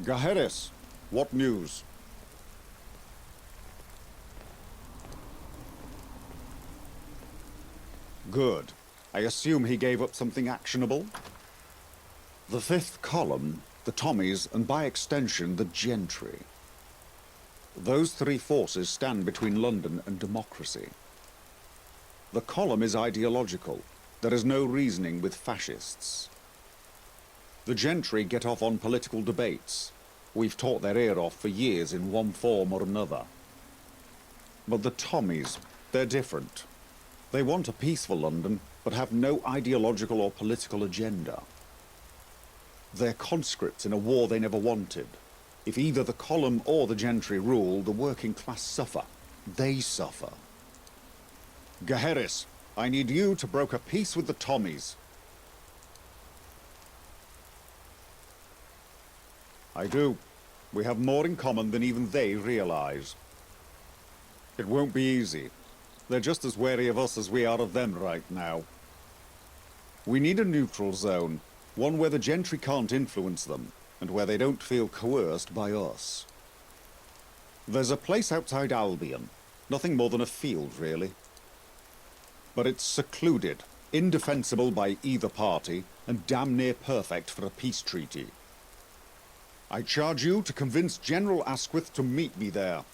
Gaheris, what news? Good. I assume he gave up something actionable? The fifth column, the Tommies, and by extension, the gentry. Those three forces stand between London and democracy. The column is ideological. There is no reasoning with fascists. The gentry get off on political debates. We've taught their ear off for years in one form or another. But the Tommies, they're different. They want a peaceful London, but have no ideological or political agenda. They're conscripts in a war they never wanted. If either the column or the gentry rule, the working class suffer. They suffer. Gaheris, I need you to broker peace with the Tommies. I do. We have more in common than even they realize. It won't be easy. They're just as wary of us as we are of them right now. We need a neutral zone, one where the gentry can't influence them, and where they don't feel coerced by us. There's a place outside Albion, nothing more than a field, really. But it's secluded, indefensible by either party, and damn near perfect for a peace treaty. I charge you to convince General Asquith to meet me there.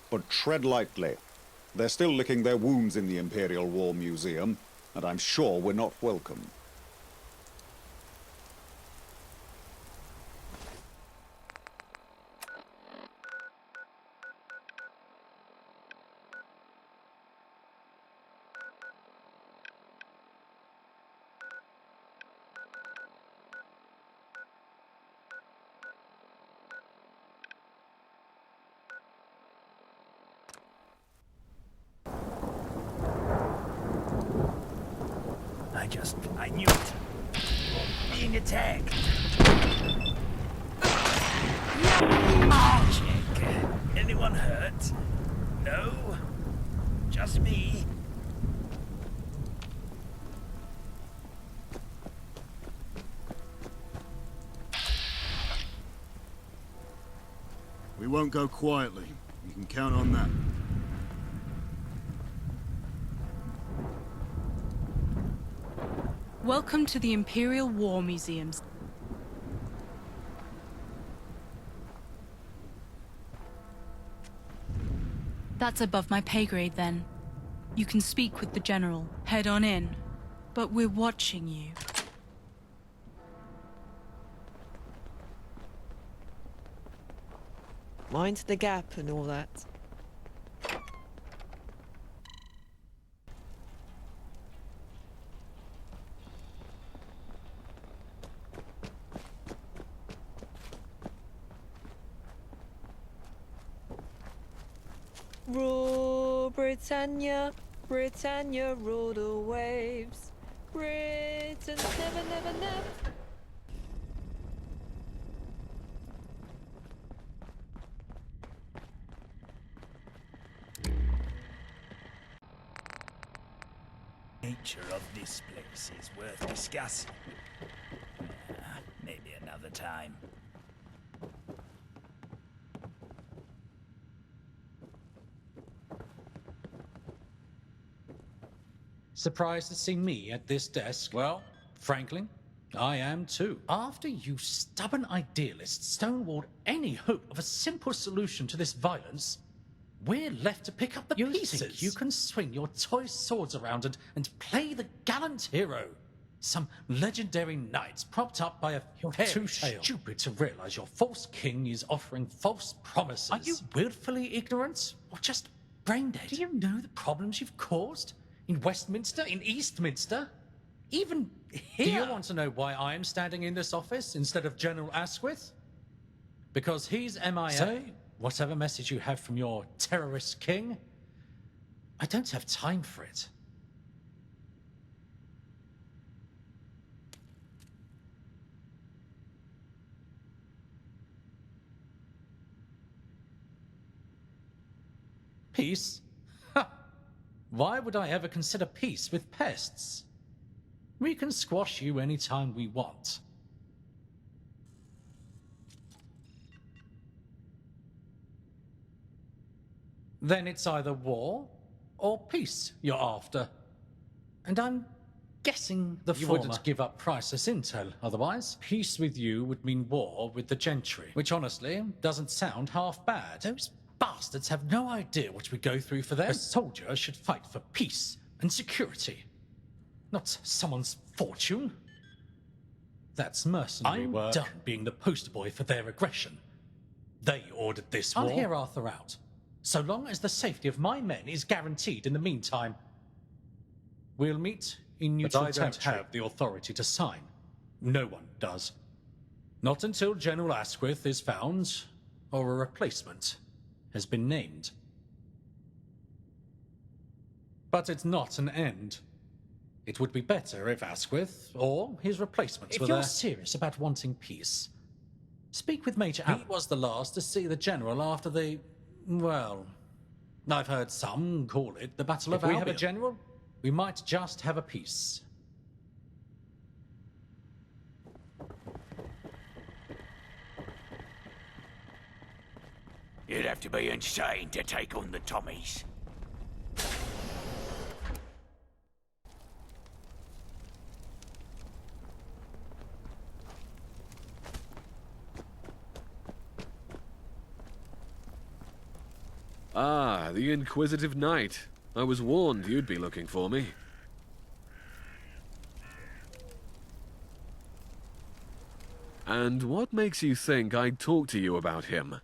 But tread lightly. They're still licking their wounds in the Imperial War Museum, and I'm sure we're not welcome. I knew it. Being attacked. Check. Anyone hurt? No? Just me? We won't go quietly. You can count on that. Welcome to the Imperial War Museums. That's above my pay grade, then. You can speak with the General. Head on in. But we're watching you. Mind the gap and all that. Rule Britannia, Britannia rule the waves. Britain never, never, never. Nature of this place is worth discussing. Maybe another time. Surprised to see me at this desk? Well, frankly, I am too. After you stubborn idealists stonewalled any hope of a simple solution to this violence, we're left to pick up the pieces. Think you can swing your toy swords around and play the gallant hero? Some legendary knights propped up by a You're too stupid to realize your false king is offering false promises. Are you willfully ignorant or just brain dead? Do you know the problems you've caused? In Westminster? In Eastminster? Even here? Do you want to know why I'm standing in this office instead of General Asquith? Because he's MIA. So, whatever message you have from your terrorist king, I don't have time for it. Peace? Ha! Why would I ever consider peace with pests? We can squash you anytime we want. Then it's either war or peace you're after. And I'm guessing the former. You wouldn't give up priceless intel otherwise. Peace with you would mean war with the gentry, which honestly doesn't sound half bad. Those bastards have no idea what we go through for them. A soldier should fight for peace and security, not someone's fortune. That's mercenary work. I'm done being the poster boy for their aggression. They ordered this war. I'll hear Arthur out, so long as the safety of my men is guaranteed in the meantime. We'll meet in neutral territory. But I don't have the authority to sign. No one does. Not until General Asquith is found, or a replacement has been named. But it's not an end. It would be better if Asquith or his replacements were there. If you're serious about wanting peace, speak with Major Allen. He was the last to see the General after the... well, I've heard some call it the Battle of Albion. If we have a general, we might just have a peace. You'd have to be insane to take on the Tommies. Ah, the Inquisitive Knight. I was warned you'd be looking for me. And what makes you think I'd talk to you about him?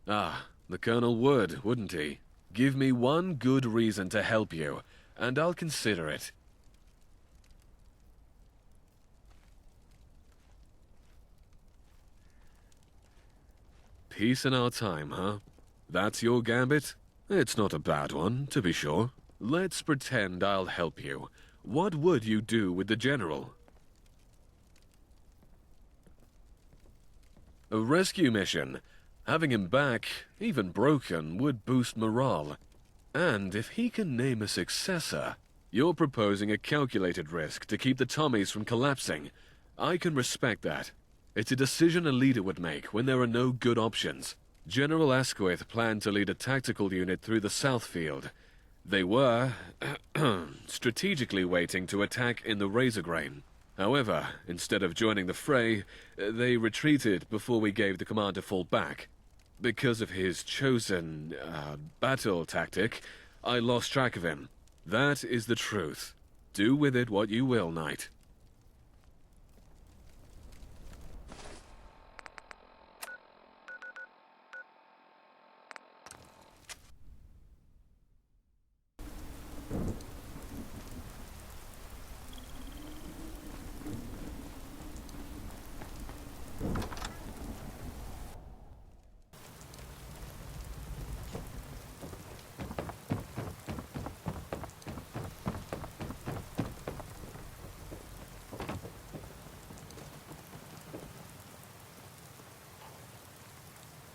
Ah, the Colonel would, wouldn't he? Give me one good reason to help you, and I'll consider it. Peace in our time, huh? That's your gambit? It's not a bad one, to be sure. Let's pretend I'll help you. What would you do with the General? A rescue mission. Having him back, even broken, would boost morale. And if he can name a successor, you're proposing a calculated risk to keep the Tommies from collapsing. I can respect that. It's a decision a leader would make when there are no good options. General Asquith planned to lead a tactical unit through the South Field. They were strategically waiting to attack in the Razorgrain. However, instead of joining the fray, they retreated before we gave the command to fall back. Because of his chosen battle tactic, I lost track of him. That is the truth. Do with it what you will, Knight.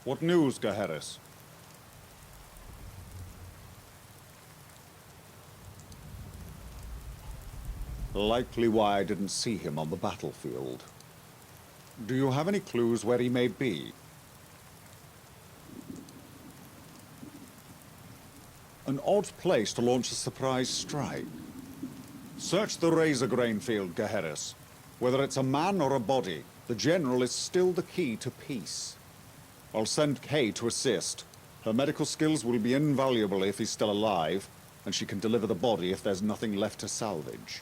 What news, Gaheris? Likely why I didn't see him on the battlefield. Do you have any clues where he may be? An odd place to launch a surprise strike. Search the Razorgrain field, Gaheris. Whether it's a man or a body, the General is still the key to peace. I'll send Kay to assist. Her medical skills will be invaluable if he's still alive, and she can deliver the body if there's nothing left to salvage.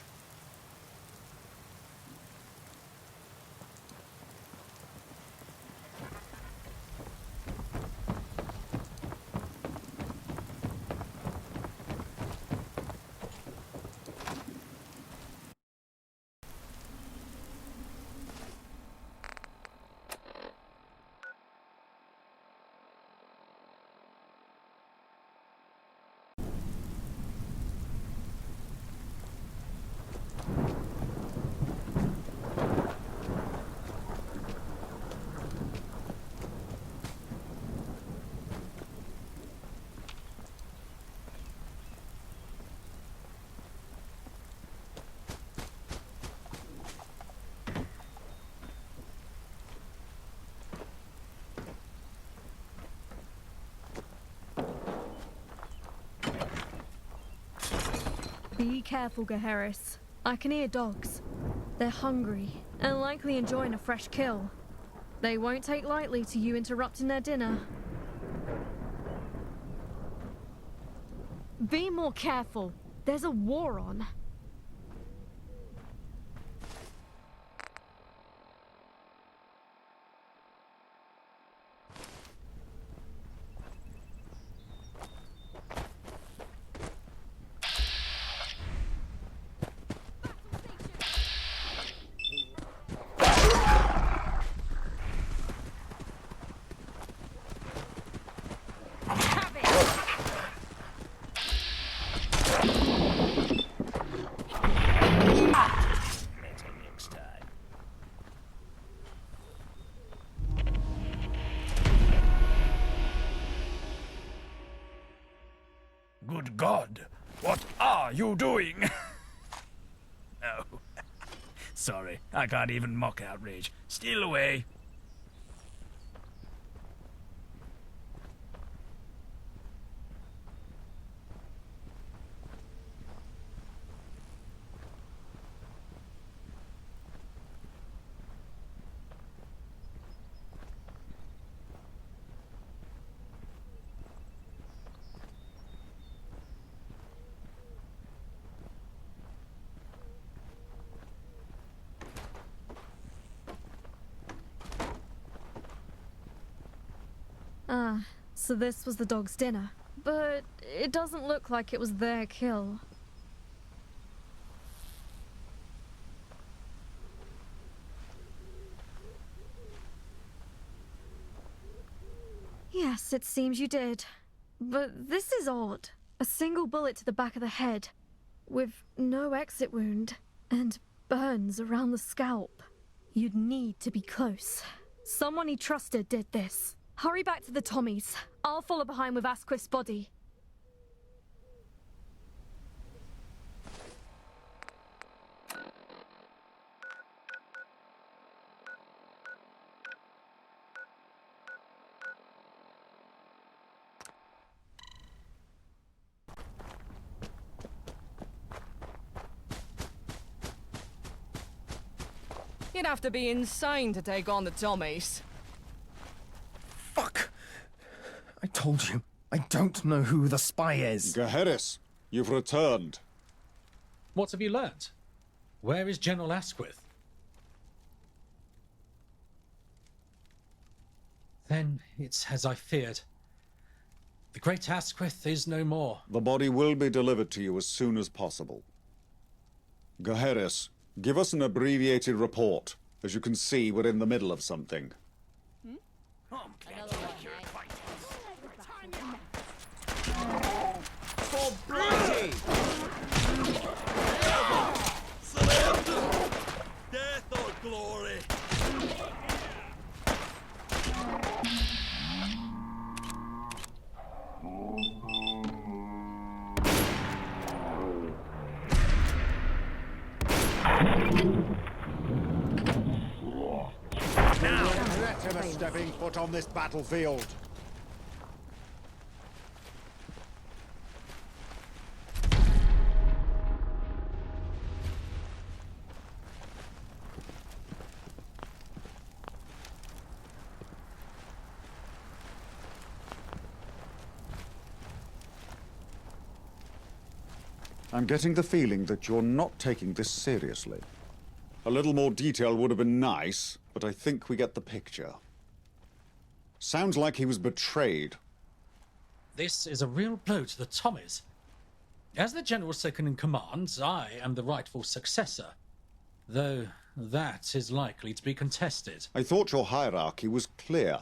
Be careful, Gaheris. I can hear dogs. They're hungry and likely enjoying a fresh kill. They won't take lightly to you interrupting their dinner. Be more careful. There's a war on. Better next time. Good God! What are you doing? Oh. Sorry, I can't even mock outrage. Steal away. Ah, so this was the dog's dinner. But it doesn't look like it was their kill. Yes, it seems you did. But this is odd. A single bullet to the back of the head, with no exit wound, and burns around the scalp. You'd need to be close. Someone he trusted did this. Hurry back to the Tommies. I'll follow behind with Asquith's body. You'd have to be insane to take on the Tommies. Fuck! I told you, I don't know who the spy is. Gaheris, you've returned. What have you learnt? Where is General Asquith? Then it's as I feared. The great Asquith is no more. The body will be delivered to you as soon as possible. Gaheris, give us an abbreviated report. As you can see, we're in the middle of something. For bloody! Death or glory? Let him a stepping foot on this battlefield. I'm getting the feeling that you're not taking this seriously. A little more detail would have been nice, but I think we get the picture. Sounds like he was betrayed. This is a real blow to the Tommies. As the general second in command, I am the rightful successor. Though that is likely to be contested. I thought your hierarchy was clear.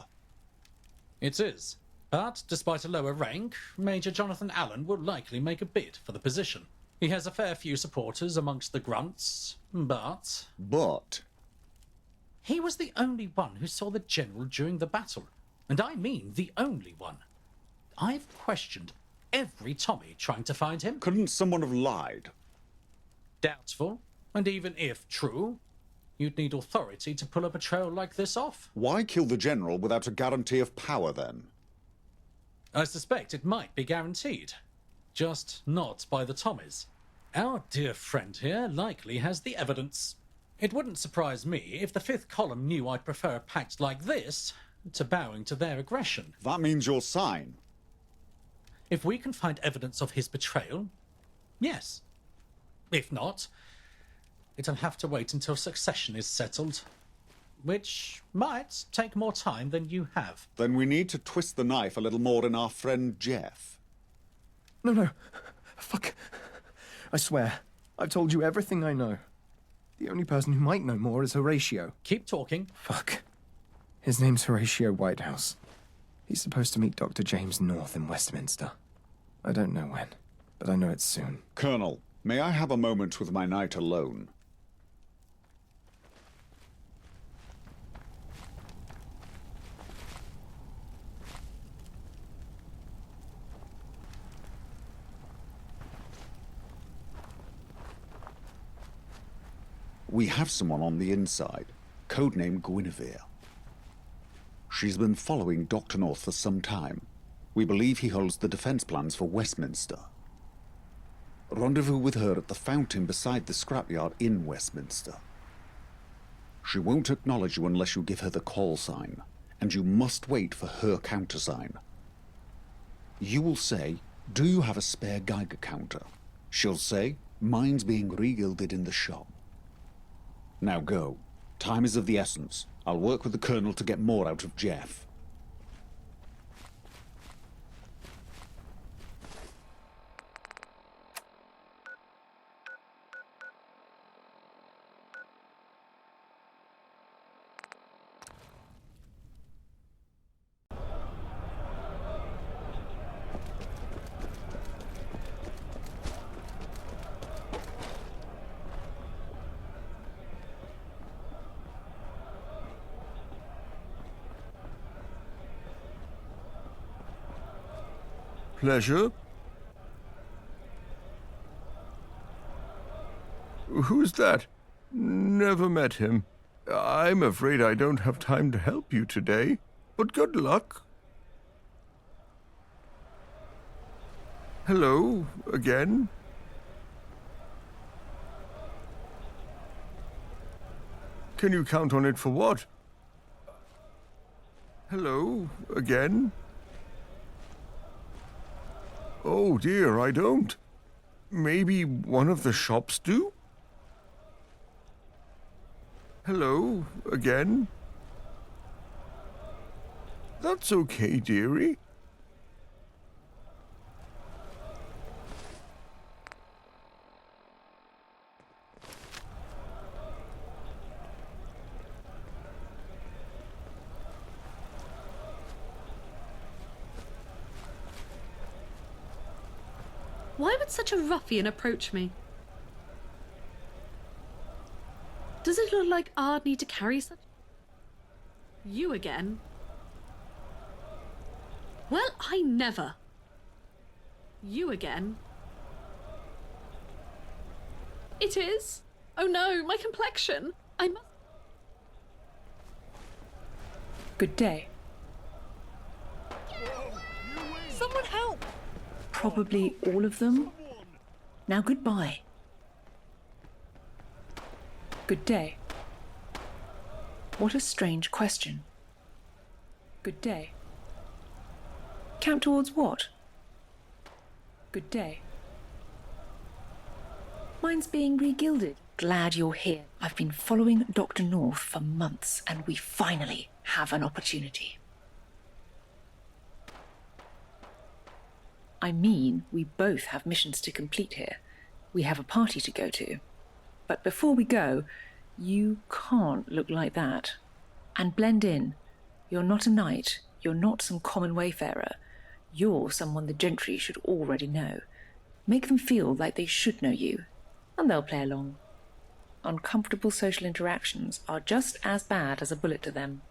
It is. But despite a lower rank, Major Jonathan Allen will likely make a bid for the position. He has a fair few supporters amongst the grunts, but... But? He was the only one who saw the general during the battle. And I mean the only one. I've questioned every Tommie trying to find him. Couldn't someone have lied? Doubtful. And even if true, you'd need authority to pull a patrol like this off. Why kill the general without a guarantee of power, then? I suspect it might be guaranteed. Just not by the Tommies. Our dear friend here likely has the evidence. It wouldn't surprise me if the fifth column knew I'd prefer a pact like this to bowing to their aggression. That means you'll sign. If we can find evidence of his betrayal, yes. If not, it'll have to wait until succession is settled, which might take more time than you have. Then we need to twist the knife a little more in our friend Jeff. No. Fuck. I swear, I've told you everything I know. The only person who might know more is Horatio. Keep talking. Fuck. His name's Horatio Whitehouse. He's supposed to meet Dr. James North in Westminster. I don't know when, but I know it's soon. Colonel, may I have a moment with my knight alone? We have someone on the inside, codenamed Guinevere. She's been following Dr. North for some time. We believe he holds the defense plans for Westminster. Rendezvous with her at the fountain beside the scrapyard in Westminster. She won't acknowledge you unless you give her the call sign, and you must wait for her countersign. You will say, "Do you have a spare Geiger counter?" She'll say, "Mine's being regilded in the shop." Now go. Time is of the essence. I'll work with the Colonel to get more out of Jeff. Pleasure. Who's that? Never met him. I'm afraid I don't have time to help you today, but good luck. Hello, again? Can you count on it for what? Hello, again? Oh dear, I don't. Maybe one of the shops do? Hello, again? That's okay, dearie. Why would such a ruffian approach me? Does it look like I'd need to carry such... You again? Well, I never. You again? It is? Oh no, my complexion. I must... Good day. Someone help! Probably all of them. Now goodbye. Good day. What a strange question. Good day. Count towards what? Good day. Mine's being regilded. Glad you're here. I've been following Dr. North for months, and we finally have an opportunity. I mean, we both have missions to complete here. We have a party to go to. But before we go, you can't look like that. And blend in. You're not a knight. You're not some common wayfarer. You're someone the gentry should already know. Make them feel like they should know you, and they'll play along. Uncomfortable social interactions are just as bad as a bullet to them.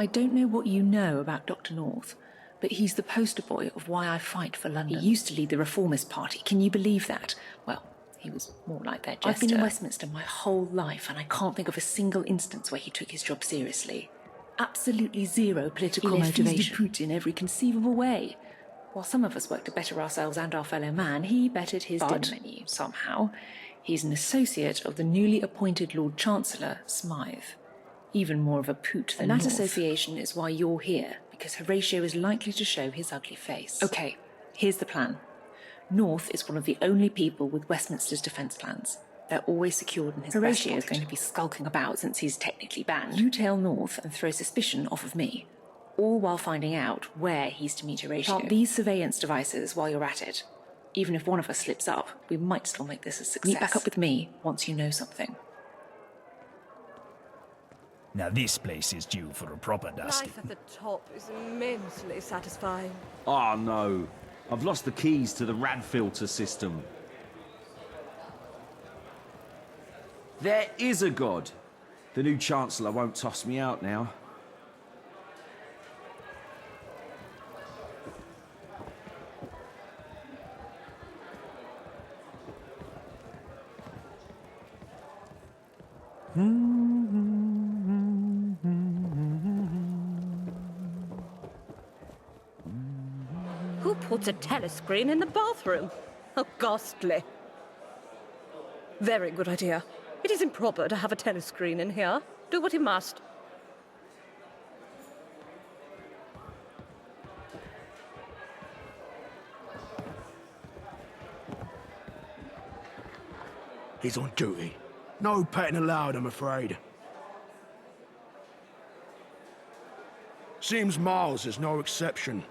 I don't know what you know about Dr. North, but he's the poster boy of why I fight for London. He used to lead the Reformist Party. Can you believe that? Well, he was more like their jester. I've been in Westminster my whole life, and I can't think of a single instance where he took his job seriously. Absolutely zero political motivation. He put in every conceivable way. While some of us work to better ourselves and our fellow man, he bettered his dinner menu somehow. He's an associate of the newly appointed Lord Chancellor, Smythe. Even more of a poot than North. That association is why you're here, because Horatio is likely to show his ugly face. Okay, here's the plan. North is one of the only people with Westminster's defence plans. They're always secured in his Horatio is going to be skulking about since he's technically banned. You tail North and throw suspicion off of me, all while finding out where he's to meet Horatio. Plant these surveillance devices while you're at it. Even if one of us slips up, we might still make this a success. Meet back up with me once you know something. Now this place is due for a proper dusting. Life at the top is immensely satisfying. Oh no, I've lost the keys to the rad filter system. There is a God. The new Chancellor won't toss me out now. Who puts a telescreen in the bathroom? How ghastly. Very good idea. It is improper to have a telescreen in here. Do what he must. He's on duty. No petting allowed, I'm afraid. Seems Miles is no exception.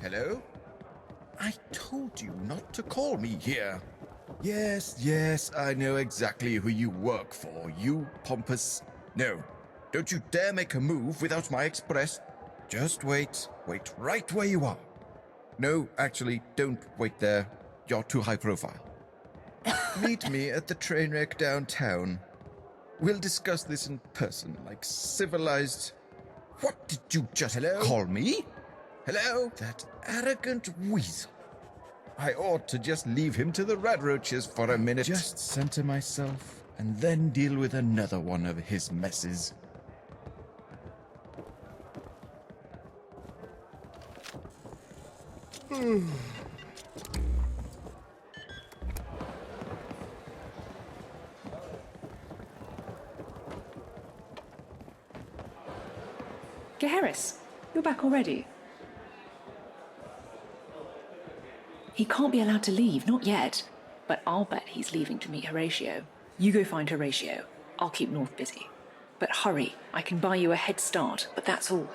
Hello? I told you not to call me here. Yes, I know exactly who you work for, you pompous... No, don't you dare make a move without my express. Just wait. Wait right where you are. No, actually, don't wait there. You're too high profile. Meet me at the train wreck downtown. We'll discuss this in person, like civilized... What did you just call me? Hello? That arrogant weasel. I ought to just leave him to the rat roaches for a minute. Just center myself, and then deal with another one of his messes. Harris, you're back already. He can't be allowed to leave, not yet. But I'll bet he's leaving to meet Horatio. You go find Horatio. I'll keep North busy. But hurry, I can buy you a head start, but that's all.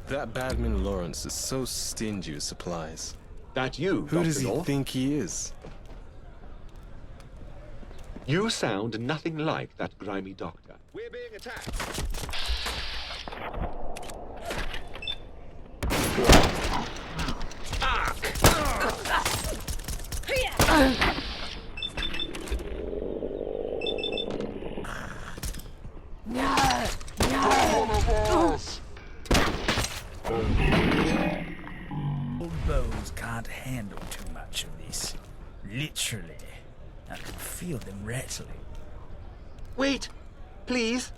That Badman Lawrence is so stingy with supplies. That you, Who does Dr. he North? think he is? You sound nothing like that grimy doctor. We're being attacked. bows can't handle too much of this. Literally. I can feel them rattling. Wait! Please!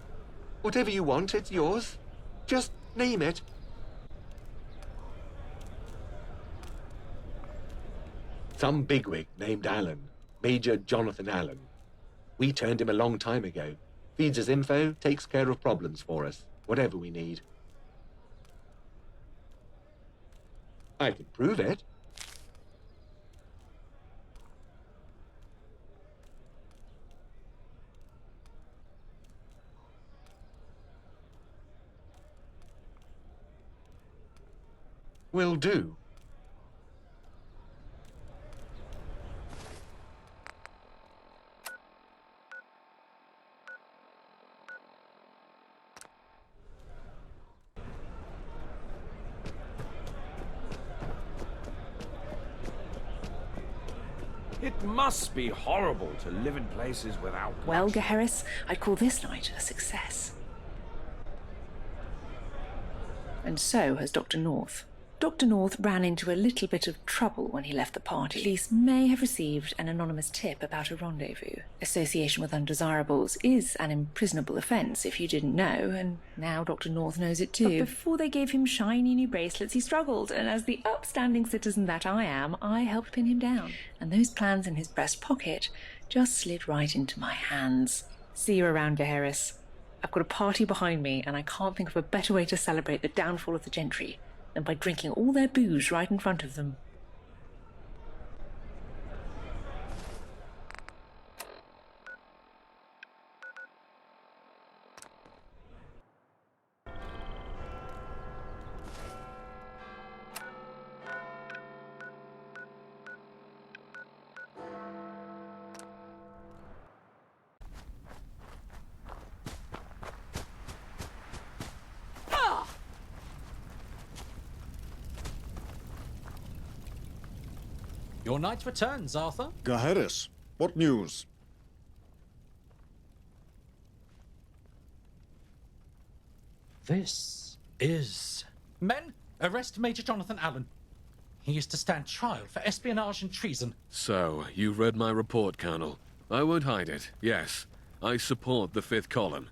Whatever you want, it's yours. Just name it. Some bigwig named Allen. Major Jonathan Allen. We turned him a long time ago. Feeds us info, takes care of problems for us. Whatever we need. I could prove it. Will do. It must be horrible to live in places without... Well, Gaheris, I'd call this night a success. And so has Dr. North. Dr. North ran into a little bit of trouble when he left the party. Police may have received an anonymous tip about a rendezvous. Association with undesirables is an imprisonable offence, if you didn't know, and now Dr. North knows it too. But before they gave him shiny new bracelets, he struggled, and as the upstanding citizen that I am, I helped pin him down. And those plans in his breast pocket just slid right into my hands. See you around, Gaheris. I've got a party behind me, and I can't think of a better way to celebrate the downfall of the gentry than by drinking all their booze right in front of them. Your knight returns, Arthur. Gaheris, what news? This is... Men, arrest Major Jonathan Allen. He is to stand trial for espionage and treason. So, you read my report, Colonel. I won't hide it. Yes, I support the Fifth Column.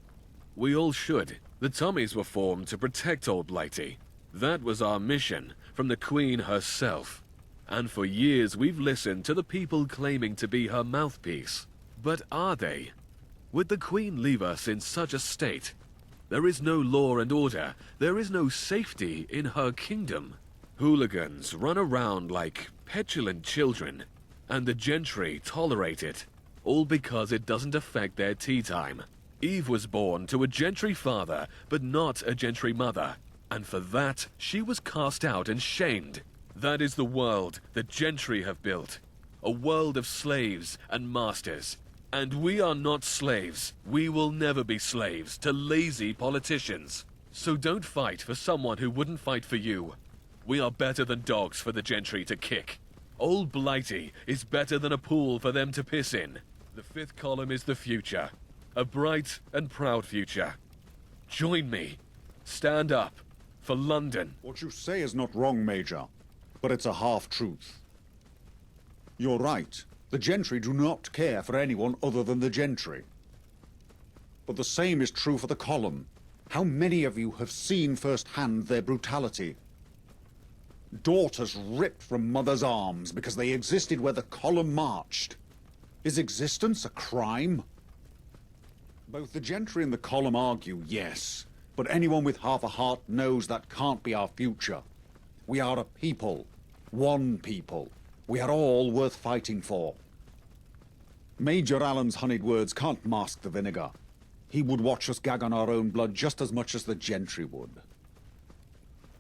We all should. The Tommies were formed to protect Old Blighty. That was our mission, from the Queen herself. And for years we've listened to the people claiming to be her mouthpiece. But are they? Would the Queen leave us in such a state? There is no law and order. There is no safety in her kingdom. Hooligans run around like petulant children, and the gentry tolerate it, all because it doesn't affect their tea time. Eve was born to a gentry father, but not a gentry mother, and for that she was cast out and shamed. That is the world the gentry have built. A world of slaves and masters. And we are not slaves. We will never be slaves to lazy politicians. So don't fight for someone who wouldn't fight for you. We are better than dogs for the gentry to kick. Old Blighty is better than a pool for them to piss in. The Fifth Column is the future. A bright and proud future. Join me. Stand up. For London. What you say is not wrong, Major. But it's a half-truth. You're right. The gentry do not care for anyone other than the gentry. But the same is true for the column. How many of you have seen firsthand their brutality? Daughters ripped from mothers' arms because they existed where the column marched. Is existence a crime? Both the gentry and the column argue, yes. But anyone with half a heart knows that can't be our future. We are a people. One people. We are all worth fighting for. Major Allen's honeyed words can't mask the vinegar. He would watch us gag on our own blood just as much as the gentry would.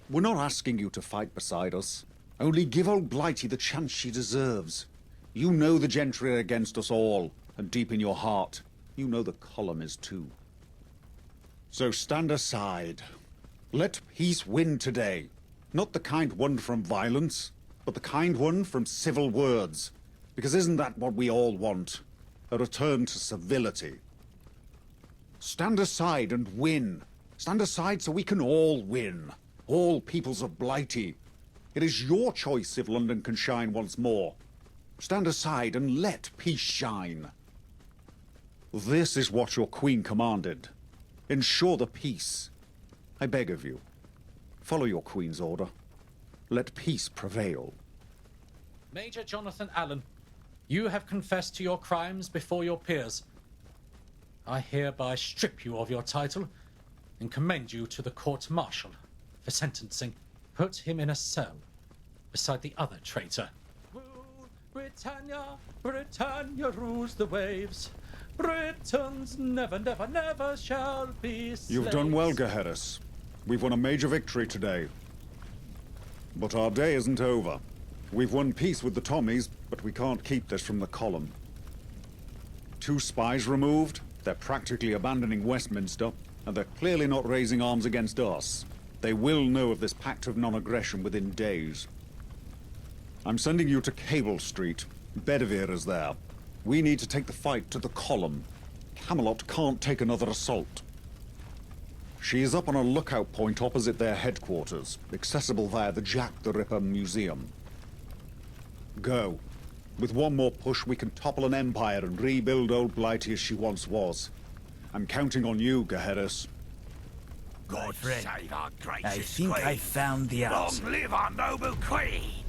We're not asking you to fight beside us. Only give old Blighty the chance she deserves. You know the gentry are against us all, and deep in your heart, you know the column is too. So stand aside. Let peace win today. Not the kind won from violence, but the kind won from civil words. Because isn't that what we all want? A return to civility. Stand aside and win. Stand aside so we can all win. All peoples of Blighty. It is your choice if London can shine once more. Stand aside and let peace shine. This is what your queen commanded. Ensure the peace. I beg of you, follow your queen's order. Let peace prevail. Major Jonathan Allen, you have confessed to your crimes before your peers. I hereby strip you of your title and commend you to the court-martial for sentencing. Put him in a cell beside the other traitor. Britannia, Britannia rules the waves. Britons never, never, never shall be slaves. You've done well, Gaheris. We've won a major victory today. But our day isn't over. We've won peace with the Tommies, but we can't keep this from the column. 2 spies removed, they're practically abandoning Westminster, and they're clearly not raising arms against us. They will know of this pact of non-aggression within days. I'm sending you to Cable Street. Bedivere is there. We need to take the fight to the column. Camelot can't take another assault. She is up on a lookout point opposite their headquarters, accessible via the Jack the Ripper Museum. Go. With one more push, we can topple an empire and rebuild old Blighty as she once was. I'm counting on you, Gaheris. God save our gracious I think queen. I found the answer. Long live our noble queen!